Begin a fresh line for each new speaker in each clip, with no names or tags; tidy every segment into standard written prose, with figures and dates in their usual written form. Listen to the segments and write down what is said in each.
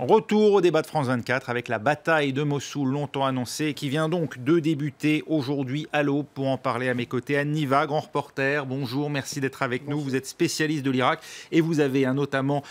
Retour au débat de France 24 avec la bataille de Mossoul longtemps annoncée qui vient donc de débuter aujourd'hui à l'aube. Pour en parler à mes côtés, Anne Niva, grand reporter. Bonjour, merci d'être avec nous. Vous êtes spécialiste de l'Irak et vous avez notamment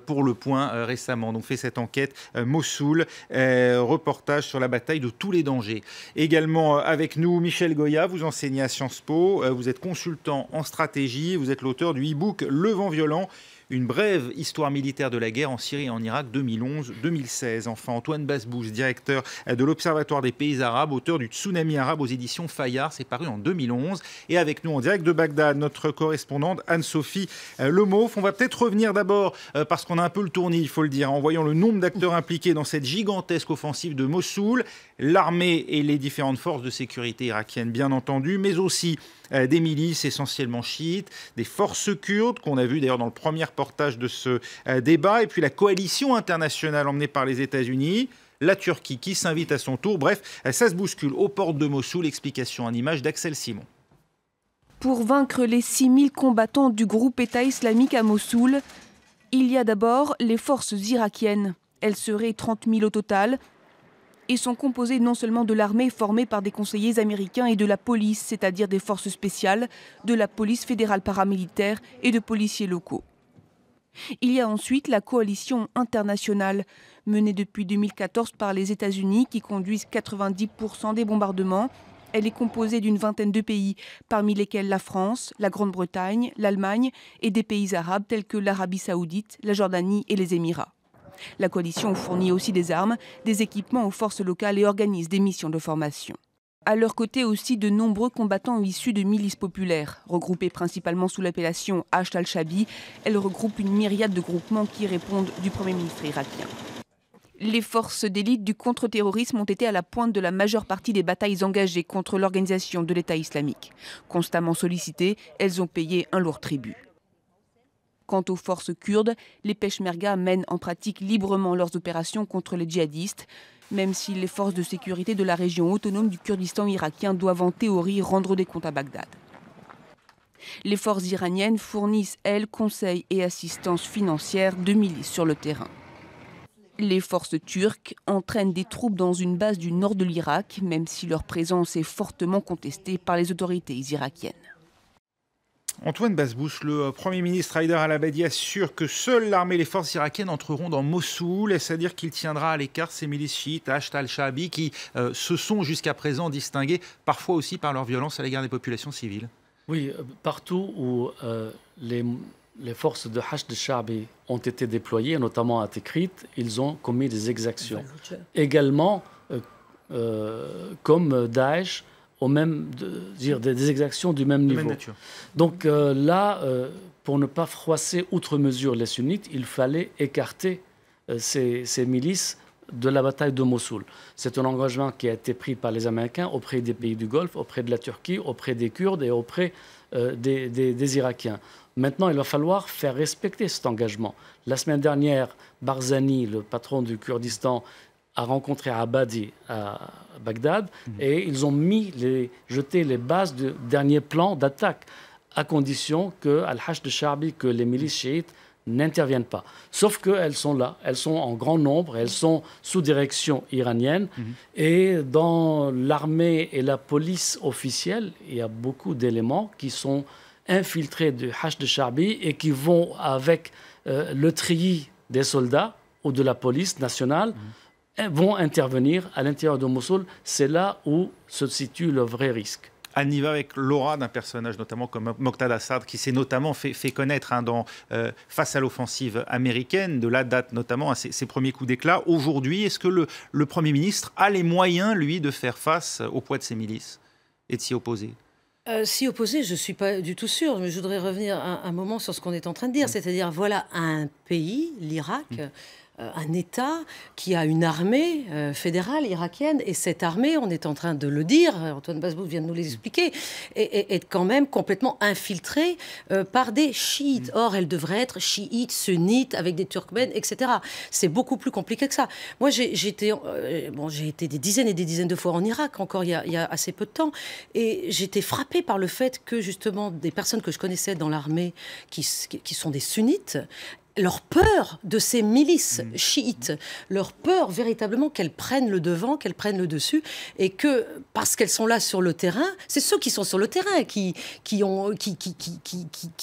pour Le Point récemment donc fait cette enquête Mossoul, reportage sur la bataille de tous les dangers. Également avec nous Michel Goya, vous enseignez à Sciences Po, vous êtes consultant en stratégie, vous êtes l'auteur du e-book Le Vent violent. Une brève histoire militaire de la guerre en Syrie et en Irak 2011-2016. Enfin, Antoine Basbous, directeur de l'Observatoire des pays arabes, auteur du Tsunami arabe aux éditions Fayard. C'est paru en 2011. Et avec nous en direct de Bagdad, notre correspondante Anne-Sophie Lemoff. On va peut-être revenir d'abord, parce qu'on a un peu le tournis, il faut le dire, en voyant le nombre d'acteurs impliqués dans cette gigantesque offensive de Mossoul. L'armée et les différentes forces de sécurité irakiennes, bien entendu, mais aussi des milices essentiellement chiites, des forces kurdes, qu'on a vu d'ailleurs dans le premier reportage de ce débat, et puis la coalition internationale emmenée par les États-Unis, la Turquie qui s'invite à son tour. Bref, ça se bouscule aux portes de Mossoul. Explication en images d'Axel Simon.
Pour vaincre les 6000 combattants du groupe État islamique à Mossoul, il y a d'abord les forces irakiennes. Elles seraient 30 000 au total et sont composées non seulement de l'armée formée par des conseillers américains et de la police, c'est-à-dire des forces spéciales, de la police fédérale paramilitaire et de policiers locaux. Il y a ensuite la coalition internationale, menée depuis 2014 par les États-Unis, qui conduisent 90% des bombardements. Elle est composée d'une vingtaine de pays, parmi lesquels la France, la Grande-Bretagne, l'Allemagne et des pays arabes tels que l'Arabie saoudite, la Jordanie et les Émirats. La coalition fournit aussi des armes, des équipements aux forces locales et organise des missions de formation. À leur côté aussi de nombreux combattants issus de milices populaires. Regroupées principalement sous l'appellation Hashd al-Shabi, elles regroupent une myriade de groupements qui répondent du Premier ministre irakien. Les forces d'élite du contre-terrorisme ont été à la pointe de la majeure partie des batailles engagées contre l'organisation de l'État islamique. Constamment sollicitées, elles ont payé un lourd tribut. Quant aux forces kurdes, les Peshmerga mènent en pratique librement leurs opérations contre les djihadistes, même si les forces de sécurité de la région autonome du Kurdistan irakien doivent en théorie rendre des comptes à Bagdad. Les forces iraniennes fournissent, elles, conseils et assistance financière de milices sur le terrain. Les forces turques entraînent des troupes dans une base du nord de l'Irak, même si leur présence est fortement contestée par les autorités irakiennes.
Antoine Basbous, le Premier ministre Haïdar al-Abadi assure que seule l'armée et les forces irakiennes entreront dans Mossoul. Est-ce à dire qu'il tiendra à l'écart ces milices chiites, Hashd al-Shabi, qui se sont jusqu'à présent distinguées, parfois aussi par leur violence à l'égard des populations civiles?
Oui, partout où les forces de Hashd al-Shabi ont été déployées, notamment à Tikrit, ils ont commis des exactions. Également, comme Daesh, au même, des exactions du même niveau. Donc là, pour ne pas froisser outre mesure les sunnites, il fallait écarter ces milices de la bataille de Mossoul. C'est un engagement qui a été pris par les Américains auprès des pays du Golfe, auprès de la Turquie, auprès des Kurdes et auprès des Irakiens. Maintenant, il va falloir faire respecter cet engagement. La semaine dernière, Barzani, le patron du Kurdistan, a rencontré Abadi à Bagdad et ils ont jeté les bases du dernier plan d'attaque à condition que Al-Hashd al-Shabi, que les milices chiites n'interviennent pas. Sauf qu'elles sont là, elles sont en grand nombre, elles sont sous direction iranienne et dans l'armée et la police officielle, il y a beaucoup d'éléments qui sont infiltrés du Hashd al-Shabi et qui vont avec le treillis des soldats ou de la police nationale vont intervenir à l'intérieur de Mossoul. C'est là où se situe le vrai risque.
Anne Niva, avec l'aura d'un personnage notamment comme Moqtada Assad, qui s'est notamment fait connaître face à l'offensive américaine, de là date notamment à ses premiers coups d'éclat. Aujourd'hui, est-ce que le Premier ministre a les moyens, lui, de faire face au poids de ces milices et de s'y opposer?
S'y opposer, je ne suis pas du tout sûre, mais je voudrais revenir un moment sur ce qu'on est en train de dire, c'est-à-dire voilà un pays, l'Irak, un État qui a une armée fédérale irakienne, et cette armée, on est en train de le dire, Antoine Basbous vient de nous l'expliquer, est quand même complètement infiltrée par des chiites. Or, elle devrait être chiite, sunnite, avec des turkmènes, etc. C'est beaucoup plus compliqué que ça. Moi, j'ai été des dizaines et des dizaines de fois en Irak, encore il y a assez peu de temps, et j'étais frappée par le fait que, justement, des personnes que je connaissais dans l'armée, qui sont des sunnites, leur peur de ces milices chiites, leur peur véritablement qu'elles prennent le devant, qu'elles prennent le dessus, et que, parce qu'elles sont là sur le terrain, c'est ceux qui sont sur le terrain qui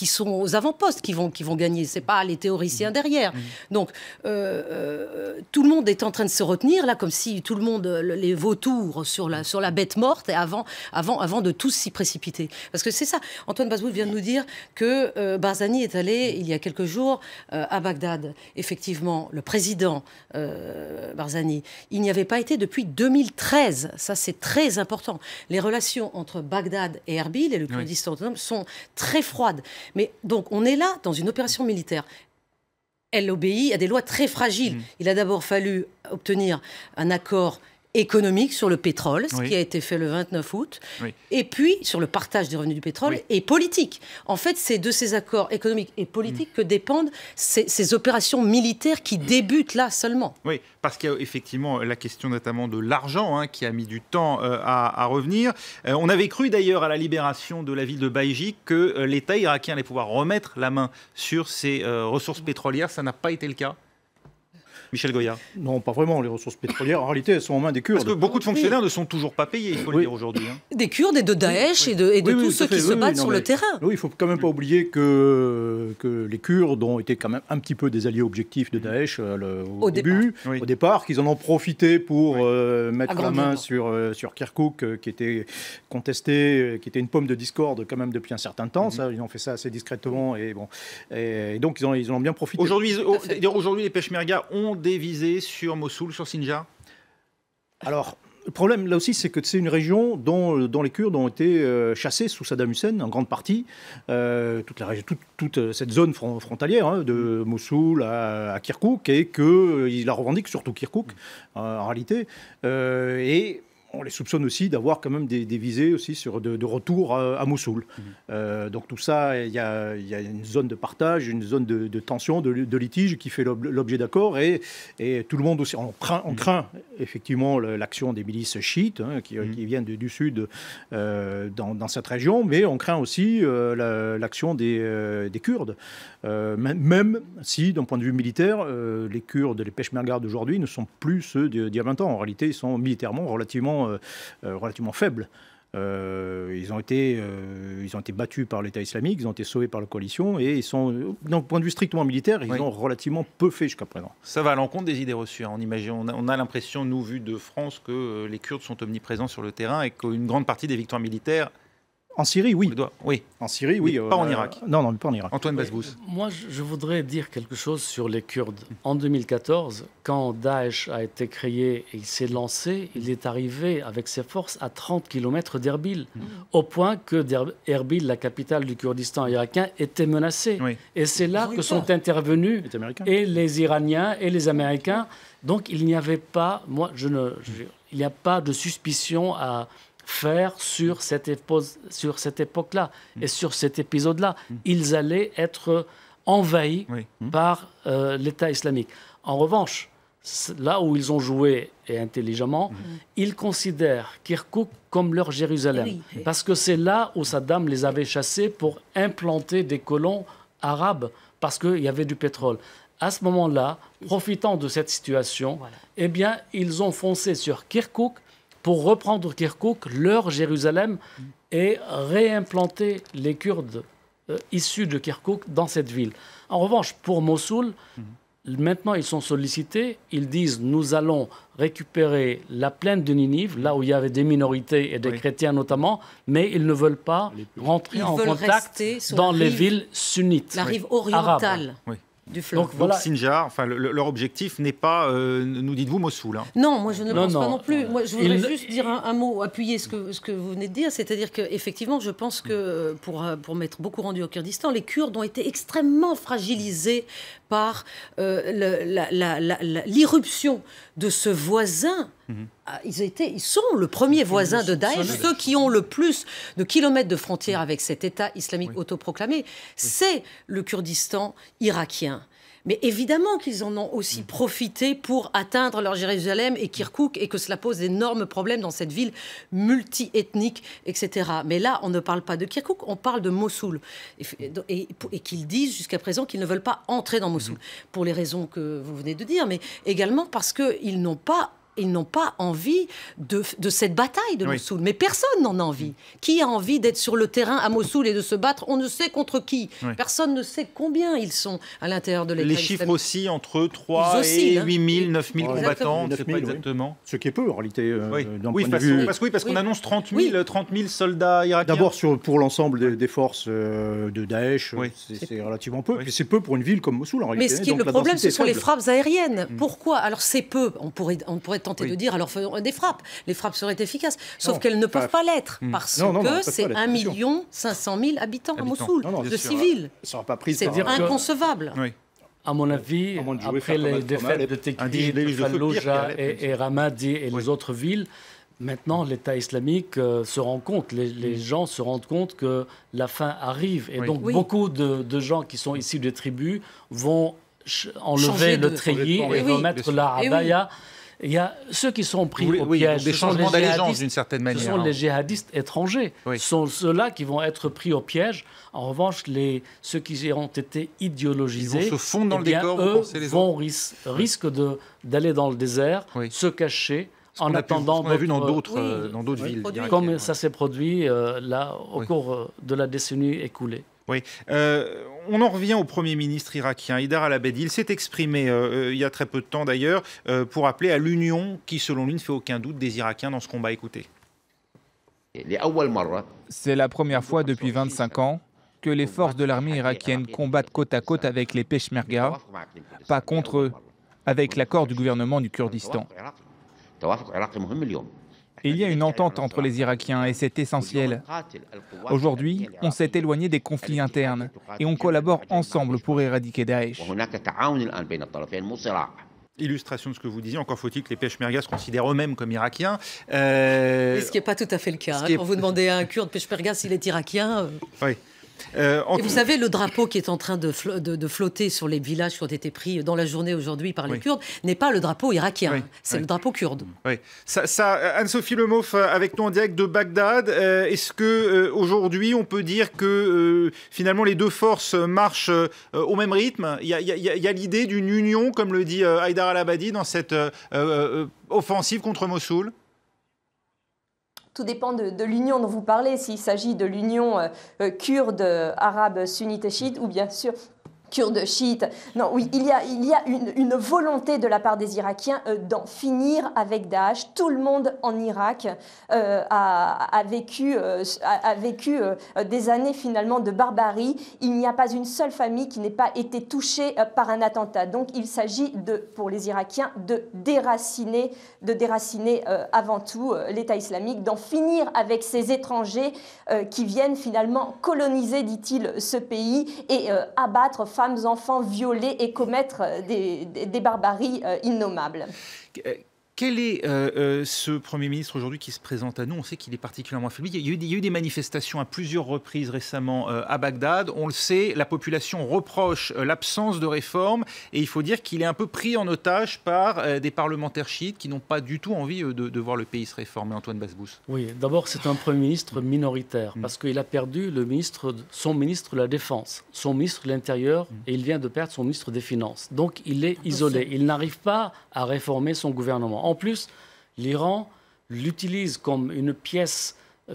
sont aux avant-postes qui vont gagner, c'est pas les théoriciens derrière. Donc, tout le monde est en train de se retenir, là, comme si tout le monde, les vautours sur la bête morte, avant de tous s'y précipiter. Parce que c'est ça, Antoine Bazboul vient de nous dire que Barzani est allé, il y a quelques jours, à Bagdad. Effectivement, le président Barzani, il n'y avait pas été depuis 2013. Ça, c'est très important. Les relations entre Bagdad et Erbil et le Kurdistan autonome sont très froides. Mais donc, on est là dans une opération militaire. Elle obéit à des lois très fragiles. Il a d'abord fallu obtenir un accord économique sur le pétrole, ce qui a été fait le 29 août, et puis sur le partage des revenus du pétrole, et politique. En fait, c'est de ces accords économiques et politiques que dépendent ces opérations militaires qui débutent là seulement.
Oui, parce qu'il y a effectivement la question notamment de l'argent qui a mis du temps à revenir. On avait cru d'ailleurs à la libération de la ville de Baïjik que l'État irakien allait pouvoir remettre la main sur ses ressources pétrolières. Ça n'a pas été le cas. Michel Goya.
Non, pas vraiment. Les ressources pétrolières, en réalité, elles sont en main des Kurdes.
Parce que beaucoup de fonctionnaires ne sont toujours pas payés, il faut le dire aujourd'hui.
Des Kurdes et de Daesh et de tous ceux qui se battent sur le terrain.
Oui, il ne faut quand même pas oublier que les Kurdes ont été quand même un petit peu des alliés objectifs de Daesh au départ, qu'ils en ont profité pour mettre la main sur Kirkouk, qui était contesté, qui était une pomme de discorde quand même depuis un certain temps. Ça, ils ont fait ça assez discrètement et donc ils en ont bien profité.
Aujourd'hui, les Peshmerga ont des visées sur Mossoul, sur Sinjar?
Alors, le problème, là aussi, c'est que c'est une région dont les Kurdes ont été chassés sous Saddam Hussein, en grande partie. Toute cette zone frontalière, de Mossoul à Kirkouk, et qu'ils la revendiquent, surtout Kirkouk, en réalité. Et on les soupçonne aussi d'avoir quand même des visées aussi de retour à Mossoul. Donc tout ça, il y a une zone de partage, une zone de tension, de litige qui fait l'objet d'accords, et tout le monde aussi. On craint effectivement l'action des milices chiites qui viennent du sud dans cette région, mais on craint aussi l'action des Kurdes. Même si, d'un point de vue militaire, les Kurdes, les Peshmerga d'aujourd'hui ne sont plus ceux d'il y a 20 ans. En réalité, ils sont militairement relativement faibles. Ils ont été battus par l'État islamique, ils ont été sauvés par la coalition, et ils sont, d'un point de vue strictement militaire, ils ont relativement peu fait jusqu'à présent.
Ça va à l'encontre des idées reçues. On a l'impression, nous, vu de France, que les Kurdes sont omniprésents sur le terrain et qu'une grande partie des victoires militaires...
En Syrie, oui.
Oui.
En Syrie, oui.
Pas en Irak.
Non, pas en Irak.
Antoine Bazboul.
Moi, je voudrais dire quelque chose sur les Kurdes. En 2014, quand Daesh a été créé et il s'est lancé, il est arrivé avec ses forces à 30 km d'Erbil, au point que Erbil, la capitale du Kurdistan irakien, était menacée. Et c'est là que sont intervenus et les Iraniens et les Américains. Donc il n'y avait pas, il n'y a pas de suspicion à faire sur cette époque-là et sur cet épisode-là. Ils allaient être envahis par l'État islamique. En revanche, là où ils ont joué, et intelligemment, ils considèrent Kirkouk comme leur Jérusalem. Parce que c'est là où Saddam les avait chassés pour implanter des colons arabes, parce qu'il y avait du pétrole. À ce moment-là, profitant de cette situation, eh bien, ils ont foncé sur Kirkouk pour reprendre Kirkouk, leur Jérusalem, et réimplanter les Kurdes issus de Kirkouk dans cette ville. En revanche, pour Mossoul, maintenant ils sont sollicités, ils disent « nous allons récupérer la plaine de Ninive, là où il y avait des minorités et des chrétiens notamment, mais ils ne veulent pas rentrer en contact dans les villes sunnites,
la rive orientale.
Du fleuve. Donc Sinjar, leur objectif n'est pas, nous dites-vous, Mossoul.
Non, moi je ne pense pas non plus. Moi, je voudrais juste dire un mot, appuyer ce que vous venez de dire, c'est-à-dire qu'effectivement, je pense que pour m'être beaucoup rendu au Kurdistan, les Kurdes ont été extrêmement fragilisés par l'irruption de ce voisin. Ils sont le premier voisin de Daesh, ceux qui ont le plus de kilomètres de frontières avec cet État islamique autoproclamé, c'est le Kurdistan irakien. Mais évidemment qu'ils en ont aussi profité pour atteindre leur Jérusalem et Kirkouk, et que cela pose d'énormes problèmes dans cette ville multi-ethnique, etc. Mais là, on ne parle pas de Kirkouk, on parle de Mossoul. Et qu'ils disent jusqu'à présent qu'ils ne veulent pas entrer dans Mossoul, pour les raisons que vous venez de dire, mais également parce qu'ils n'ont pas envie de cette bataille de Mossoul. Mais personne n'en a envie. Qui a envie d'être sur le terrain à Mossoul et de se battre? On ne sait contre qui. Personne ne sait combien ils sont à l'intérieur de l'État.
Les chiffres aussi, entre 3 et 8 000, 9 000 combattants, on ne sait pas exactement.
Ce qui est peu, en réalité, d'un
point
de vue...
Parce qu'on annonce 30 000 soldats irakiens.
D'abord, pour l'ensemble des forces de Daesh, c'est relativement peu. Et c'est peu pour une ville comme Mossoul, en réalité.
Mais le problème, ce sont les frappes aériennes. Pourquoi? Alors, c'est peu. On pourrait tenter de dire, alors faisons des frappes. Les frappes seraient efficaces. Sauf qu'elles ne peuvent pas l'être. Parce que c'est 1 500 000 habitants à Mossoul, de civils. C'est inconcevable.
À mon avis, après les défaites de Tikrit, Fallujah et Ramadi et les autres villes, maintenant l'État islamique se rend compte, les gens se rendent compte que la fin arrive. Et donc beaucoup de gens qui sont issus des tribus vont enlever le treillis et remettre la abaya. Il y a ceux qui sont pris au piège.
Des changements d'allégeance, d'une certaine manière.
Ce sont les djihadistes étrangers. Ce sont ceux-là qui vont être pris au piège. En revanche, ceux qui ont été idéologisés,
ils vont se fondre dans le décor,
eux risquent d'aller dans le désert, se cacher, en attendant...
On a vu dans d'autres villes.
Comme ça s'est produit au cours de la décennie écoulée.
Oui. On en revient au Premier ministre irakien, Haïdar al-Abadi. Il s'est exprimé il y a très peu de temps d'ailleurs pour appeler à l'union qui, selon lui, ne fait aucun doute des Irakiens dans ce combat. Écoutez.
C'est la première fois depuis 25 ans que les forces de l'armée irakienne combattent côte à côte avec les Peshmerga, pas contre eux, avec l'accord du gouvernement du Kurdistan. Il y a une entente entre les Irakiens et c'est essentiel. Aujourd'hui, on s'est éloigné des conflits internes et on collabore ensemble pour éradiquer Daesh.
Illustration de ce que vous disiez, encore faut-il que les Peshmerga se considèrent eux-mêmes comme irakiens.
Ce qui n'est pas tout à fait le cas. Quand vous demandez à un Kurde Peshmerga s'il est irakien...
Oui.
Et vous savez, le drapeau qui est en train de flotter sur les villages qui ont été pris dans la journée aujourd'hui par les Kurdes n'est pas le drapeau irakien, c'est le drapeau kurde.
Oui. Anne-Sophie Lemauff, avec nous en direct de Bagdad, est-ce qu'aujourd'hui on peut dire que finalement les deux forces marchent au même rythme? Il y a l'idée d'une union, comme le dit Haïdar al-Abadi, dans cette offensive contre Mossoul?
Tout dépend de l'union dont vous parlez, s'il s'agit de l'union kurde, arabe, sunnite et chiite, ou bien sûr kurdes, chiites. Non, oui, il y a une volonté de la part des Irakiens d'en finir avec Daesh. Tout le monde en Irak a vécu des années finalement de barbarie. Il n'y a pas une seule famille qui n'ait pas été touchée par un attentat. Donc il s'agit pour les Irakiens de déraciner avant tout l'État islamique, d'en finir avec ces étrangers qui viennent finalement coloniser, dit-il, ce pays et abattre femmes, enfants, violer et commettre des barbaries innommables.
Quel est ce Premier ministre aujourd'hui qui se présente à nous? On sait qu'il est particulièrement affaibli. Il y a eu des manifestations à plusieurs reprises récemment à Bagdad. On le sait, la population reproche l'absence de réformes et il faut dire qu'il est un peu pris en otage par des parlementaires chiites qui n'ont pas du tout envie de voir le pays se réformer. Antoine Basbous.
Oui, d'abord c'est un Premier ministre minoritaire parce qu'il a perdu son ministre de la Défense, son ministre de l'Intérieur et il vient de perdre son ministre des Finances. Donc il est isolé. Il n'arrive pas à réformer son gouvernement. En plus, l'Iran l'utilise comme une pièce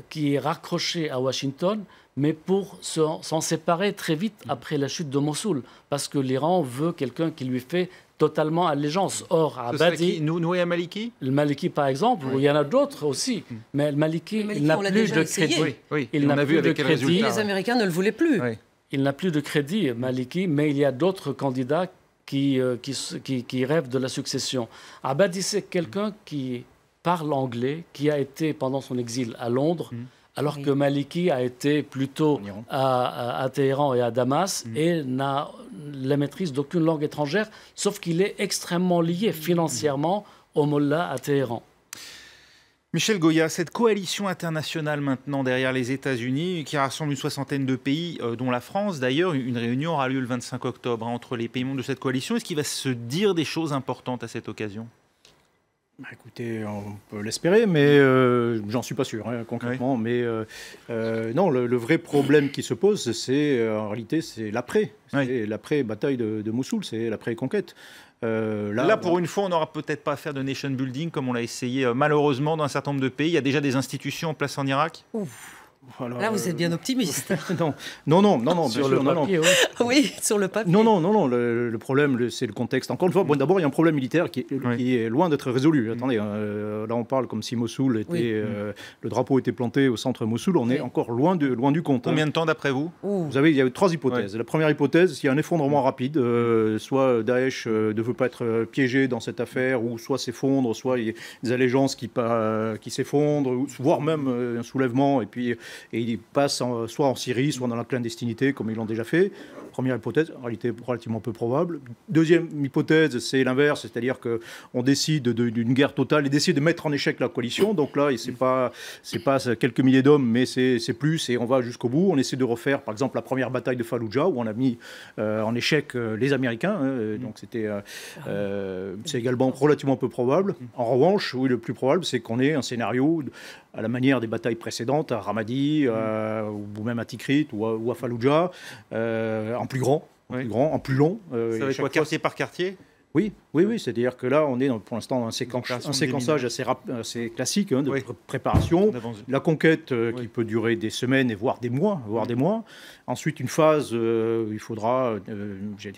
qui est raccrochée à Washington, mais pour s'en séparer très vite après la chute de Mossoul, parce que l'Iran veut quelqu'un qui lui fait totalement allégeance. Or, Abadi,
Nouria Maliki,
le Maliki par exemple, il y en a d'autres aussi, mais le Maliki il n'a plus de crédit.
Il n'a plus de crédit.
Les Américains ne le voulaient plus.
Il n'a plus de crédit, Maliki, mais il y a d'autres candidats qui rêvent de la succession. Abadi, c'est quelqu'un qui parle anglais, qui a été pendant son exil à Londres, alors que Maliki a été plutôt à Téhéran et à Damas et n'a la maîtrise d'aucune langue étrangère, sauf qu'il est extrêmement lié financièrement au Mollah à Téhéran.
Michel Goya, cette coalition internationale maintenant derrière les États-Unis, qui rassemble une soixantaine de pays, dont la France d'ailleurs, une réunion aura lieu le 25 octobre entre les pays membres de cette coalition. Est-ce qu'il va se dire des choses importantes à cette occasion ?
Écoutez, on peut l'espérer, mais j'en suis pas sûr, concrètement. Oui. Mais non, le vrai problème qui se pose, c'est en réalité, c'est l'après. C'est l'après-bataille de Mossoul, c'est l'après-conquête.
Là, pour une fois, on n'aura peut-être pas à faire de nation building comme on l'a essayé malheureusement dans un certain nombre de pays. Il y a déjà des institutions en place en Irak.
Ouf. Alors, là, vous êtes bien optimiste.
non,
sur le papier, oui.
Oui, sur le papier.
Non. Le problème, c'est le contexte. Encore une fois, d'abord, il y a un problème militaire qui est loin d'être résolu. Attendez, là, on parle comme si Mossoul était, le drapeau était planté au centre de Mossoul. On est encore loin du compte.
Combien de temps, d'après vous ?
Il y a 3 hypothèses. La première hypothèse, il y a un effondrement rapide. Soit Daesh ne veut pas être piégé dans cette affaire, ou soit s'effondre, soit il y a des allégeances qui s'effondrent, voire même un soulèvement, et ils passent soit en Syrie, soit dans la clandestinité, comme ils l'ont déjà fait. Première hypothèse, en réalité relativement peu probable. Deuxième hypothèse, c'est l'inverse, c'est-à-dire qu'on décide d'une guerre totale et décide de mettre en échec la coalition. Donc là, c'est pas quelques milliers d'hommes, mais c'est plus, et on va jusqu'au bout. On essaie de refaire, par exemple, la première bataille de Fallujah, où on a mis en échec les Américains. Donc c'est également relativement peu probable. En revanche, oui, le plus probable, c'est qu'on ait un scénario à la manière des batailles précédentes, à Ramadi, ou même à Tikrit, ou à Fallujah, en plus grand, en plus long.
Ça va être quoi, quartier par quartier ?
Oui, c'est-à-dire que là, on est pour l'instant dans un séquençage assez classique de préparation. La conquête qui peut durer des semaines, voire des mois. Ensuite, une phase où il faudra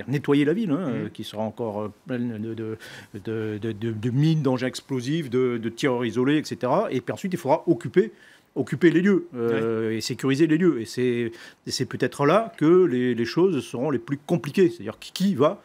nettoyer la ville, qui sera encore pleine de mines, d'engins explosifs, de tireurs isolés, etc. Et puis ensuite, il faudra occuper les lieux et sécuriser les lieux. Et c'est peut-être là que les choses seront les plus compliquées. C'est-à-dire qui va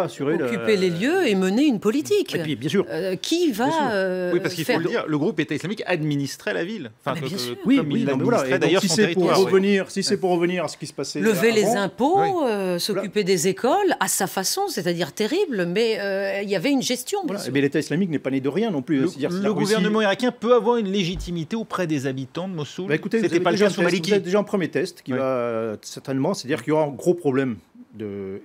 assurer
occuper les lieux et mener une politique.
Et puis, bien sûr.
Qui va
oui, parce qu'il faut le dire, le groupe État islamique administrait la ville.
Enfin, bien sûr.
Il administrait d'ailleurs son territoire. Si c'est pour revenir à ce qui se passait
lever les impôts, s'occuper des écoles, à sa façon, c'est-à-dire terrible, mais il y avait une gestion.
Mais l'État islamique n'est pas né de rien non plus.
Le gouvernement irakien peut avoir une légitimité auprès des habitants de Mossoul.
Écoutez, c'était pas le cas sous Maliki. Vous avez déjà un premier test qui va certainement, c'est-à-dire qu'il y aura un gros problème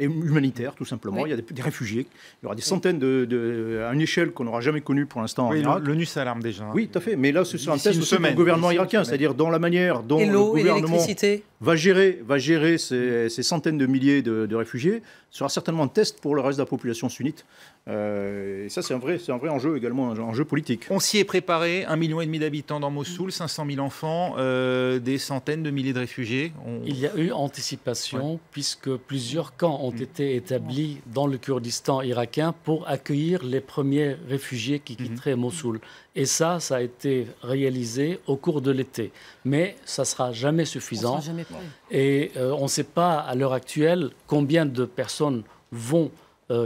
humanitaire, tout simplement. Il y a des réfugiés. Il y aura des centaines à une échelle qu'on n'aura jamais connue pour l'instant en Irak.
L'ONU s'alarme déjà.
Oui, tout à fait. Mais là, ce sera un test aussi pour le gouvernement irakien, c'est-à-dire dans la manière dont le gouvernement va gérer ces centaines de milliers de réfugiés. Ce sera certainement un test pour le reste de la population sunnite. Et ça, c'est un vrai enjeu également, un enjeu politique.
On s'y est préparé, 1,5 million d'habitants dans Mossoul, 500 000 enfants, des centaines de milliers de réfugiés.
Il y a eu anticipation, puisque plusieurs camps ont été établis dans le Kurdistan irakien pour accueillir les premiers réfugiés qui quitteraient Mossoul. Et ça a été réalisé au cours de l'été. Mais ça ne sera jamais suffisant. Et on ne sait pas à l'heure actuelle combien de personnes vont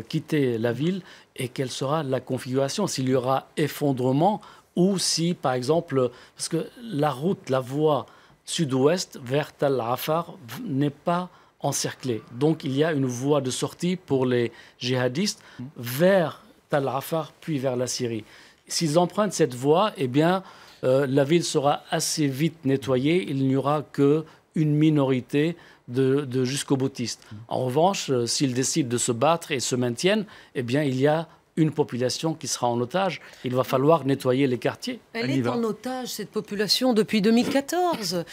quitter la ville et quelle sera la configuration, s'il y aura effondrement ou si, par exemple, parce que la voie sud-ouest vers Tal Afar n'est pas encerclée. Donc il y a une voie de sortie pour les djihadistes vers Tal Afar puis vers la Syrie. S'ils empruntent cette voie, eh bien, la ville sera assez vite nettoyée. Il n'y aura qu'une minorité de jusqu'au-boutistes. En revanche, s'ils décident de se battre et se maintiennent, eh bien, il y a une population qui sera en otage. Il va falloir nettoyer les quartiers.
Elle est en otage, cette population, depuis 2014.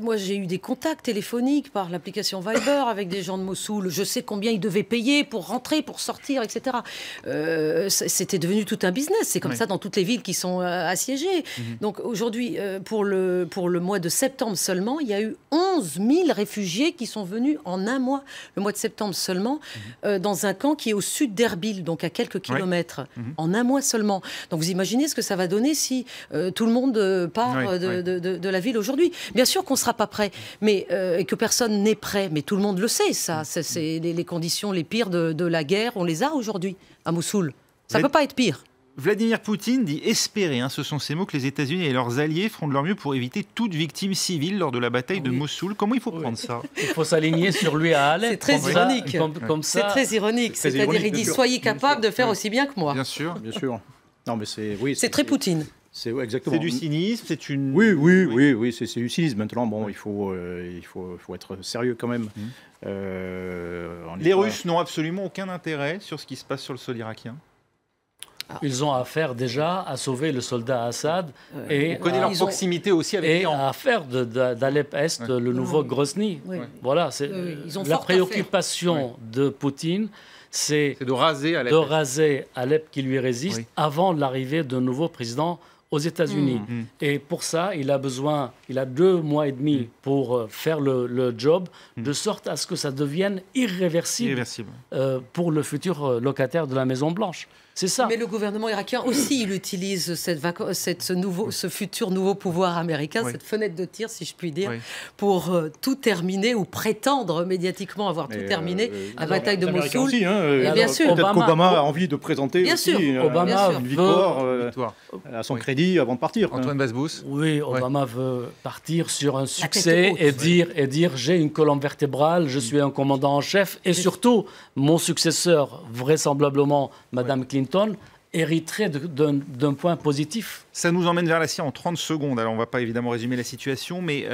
Moi, j'ai eu des contacts téléphoniques par l'application Viber avec des gens de Mossoul. Je sais combien ils devaient payer pour rentrer, pour sortir, etc. C'était devenu tout un business. C'est comme ça dans toutes les villes qui sont assiégées. Donc aujourd'hui, pour le mois de septembre seulement, il y a eu 11 000 réfugiés qui sont venus en un mois, le mois de septembre seulement, dans un camp qui est au sud d'Erbil, donc à quelques kilomètres, en un mois seulement. Donc vous imaginez ce que ça va donner si tout le monde part de la ville aujourd'hui. Bien sûr qu'on ne sera pas prêt, mais, et que personne n'est prêt, mais tout le monde le sait, ça. C'est les conditions les pires de la guerre, on les a aujourd'hui à Mossoul. Ça ne peut pas être pire.
Vladimir Poutine dit espérer, ce sont ces mots, que les États-Unis et leurs alliés feront de leur mieux pour éviter toute victime civile lors de la bataille de Mossoul. Comment il faut prendre ça ?
Il faut s'aligner sur lui à Alep.
C'est très ironique. C'est très ironique. C'est-à-dire, il dit soyez capable de faire aussi bien que moi.
Bien sûr.
Non, mais c'est
très Poutine.
Exactement.
C'est du cynisme, c'est une...
Oui, c'est du cynisme. Maintenant, bon, il faut être sérieux quand même.
Les Russes n'ont absolument aucun intérêt sur ce qui se passe sur le sol irakien.
Ils ont affaire déjà à sauver le soldat Assad et
on connaît leur proximité aussi avec
l'Iran. Et à faire d'Alep-Est le nouveau Grozny. Voilà, c'est la préoccupation de Poutine, c'est
de raser
Alep qui lui résiste avant l'arrivée d'un nouveau président aux États-Unis. Et pour ça, il a 2 mois et demi pour faire le job, de sorte à ce que ça devienne irréversible. Pour le futur locataire de la Maison-Blanche. C'est ça.
Mais le gouvernement irakien aussi, il utilise ce futur nouveau pouvoir américain, cette fenêtre de tir, si je puis dire, pour tout terminer ou prétendre médiatiquement avoir tout terminé, la bataille de Mossoul.
Aussi,
bien sûr.
Peut-être qu'Obama a envie de présenter une victoire à son crédit avant de partir.
Antoine Basbous.
Oui, Obama veut partir sur un succès et dire j'ai une colonne vertébrale, je suis un commandant en chef et surtout mon successeur, vraisemblablement Madame Clinton, hériterait d'un point positif.
Ça nous emmène vers la Syrie en 30 secondes. Alors, on ne va pas évidemment résumer la situation, mais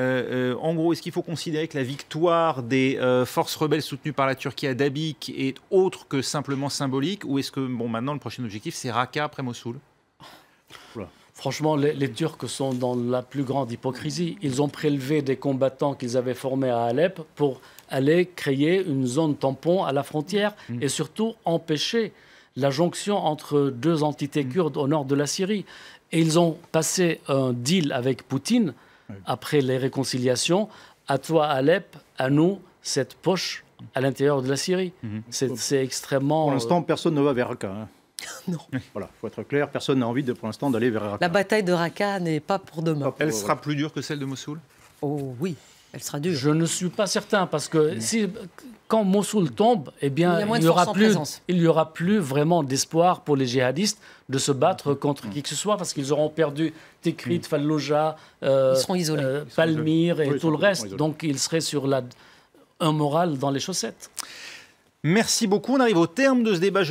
en gros, est-ce qu'il faut considérer que la victoire des forces rebelles soutenues par la Turquie à Dabik est autre que simplement symbolique, ou est-ce que, maintenant, le prochain objectif, c'est Raqqa après Mossoul?
Franchement, les Turcs sont dans la plus grande hypocrisie. Ils ont prélevé des combattants qu'ils avaient formés à Alep pour aller créer une zone tampon à la frontière et surtout empêcher la jonction entre 2 entités kurdes au nord de la Syrie. Et ils ont passé un deal avec Poutine, après les réconciliations, à toi Alep, à nous, cette poche à l'intérieur de la Syrie. C'est extrêmement...
Pour l'instant, personne ne va vers Raqqa.
Non.
Voilà, il faut être clair, personne n'a envie pour l'instant d'aller vers Raqqa.
La bataille de Raqqa n'est pas pour demain.
Elle sera plus dure que celle de Mossoul?
Oh oui, elle sera dure.
Je ne suis pas certain, parce que quand Mossoul tombe, eh bien, il n'y aura plus vraiment d'espoir pour les djihadistes de se battre contre qui que ce soit, parce qu'ils auront perdu Tikrit, Fallujah, Palmyre et tout le reste. Donc ils seraient sur un moral dans les chaussettes.
Merci beaucoup. On arrive au terme de ce débat.